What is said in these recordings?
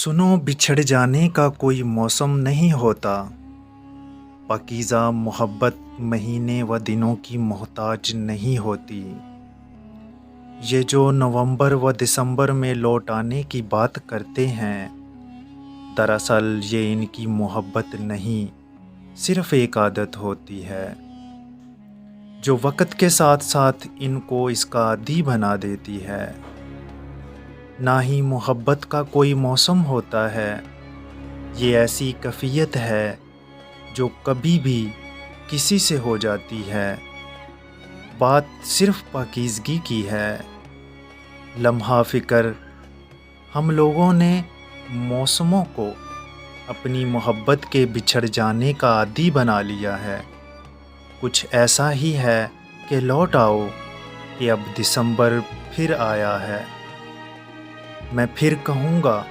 सुनो, बिछड़ जाने का कोई मौसम नहीं होता। पाकीज़ा मोहब्बत महीने व दिनों की मोहताज नहीं होती। ये जो नवंबर व दिसंबर में लौट आने की बात करते हैं, दरअसल ये इनकी मोहब्बत नहीं, सिर्फ़ एक आदत होती है जो वक़्त के साथ साथ इनको इसका आदी बना देती है। ना ही मोहब्बत का कोई मौसम होता है, ये ऐसी कैफ़ियत है जो कभी भी किसी से हो जाती है। बात सिर्फ़ पाकीज़गी की है। लम्हा फ़िक्र हम लोगों ने मौसमों को अपनी मोहब्बत के बिछड़ जाने का आदी बना लिया है। कुछ ऐसा ही है कि लौट आओ कि अब दिसंबर फिर आया है। मैं फिर कहूँगा,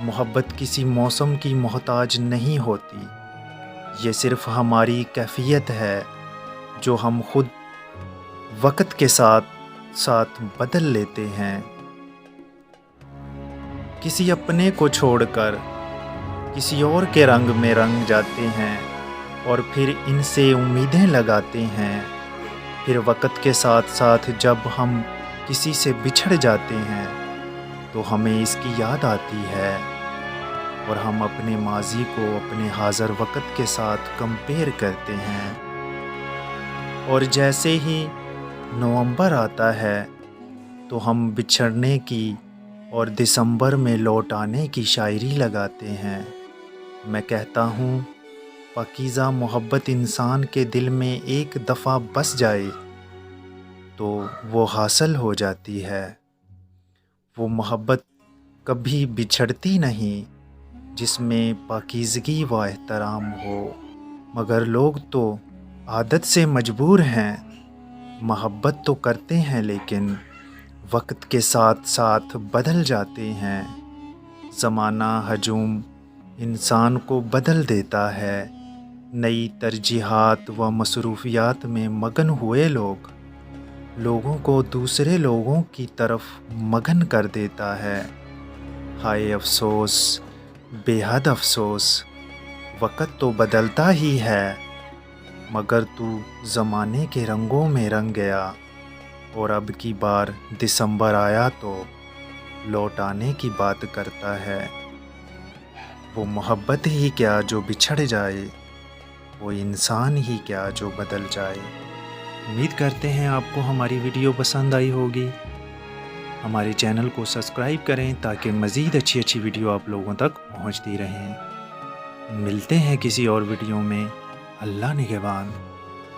मोहब्बत किसी मौसम की मोहताज नहीं होती। ये सिर्फ़ हमारी कैफ़ियत है जो हम खुद वक़्त के साथ साथ बदल लेते हैं। किसी अपने को छोड़कर किसी और के रंग में रंग जाते हैं और फिर इनसे उम्मीदें लगाते हैं। फिर वक़्त के साथ साथ जब हम किसी से बिछड़ जाते हैं तो हमें इसकी याद आती है और हम अपने माज़ी को अपने हाज़िर वक़्त के साथ कंपेयर करते हैं। और जैसे ही नवंबर आता है तो हम बिछड़ने की और दिसंबर में लौट आने की शायरी लगाते हैं। मैं कहता हूँ, पाकीज़ा मोहब्बत इंसान के दिल में एक दफ़ा बस जाए तो वो हासिल हो जाती है। वो मोहब्बत कभी बिछड़ती नहीं जिसमें पाकीज़गी व एहतराम हो। मगर लोग तो आदत से मजबूर हैं। मोहब्बत तो करते हैं लेकिन वक़्त के साथ साथ बदल जाते हैं। ज़माना हजूम इंसान को बदल देता है। नई तरजीहात व मसरूफ़ियात में मगन हुए लोगों को दूसरे लोगों की तरफ मगन कर देता है। हाय अफ़सोस, बेहद अफ़सोस, वक़्त तो बदलता ही है मगर तू ज़माने के रंगों में रंग गया। और अब की बार दिसंबर आया तो लौट आने की बात करता है। वो मोहब्बत ही क्या जो बिछड़ जाए, वो इंसान ही क्या जो बदल जाए। उम्मीद करते हैं आपको हमारी वीडियो पसंद आई होगी। हमारे चैनल को सब्सक्राइब करें ताकि मज़ीद अच्छी वीडियो आप लोगों तक पहुंचती रहें। मिलते हैं किसी और वीडियो में। अल्लाह निगहबान।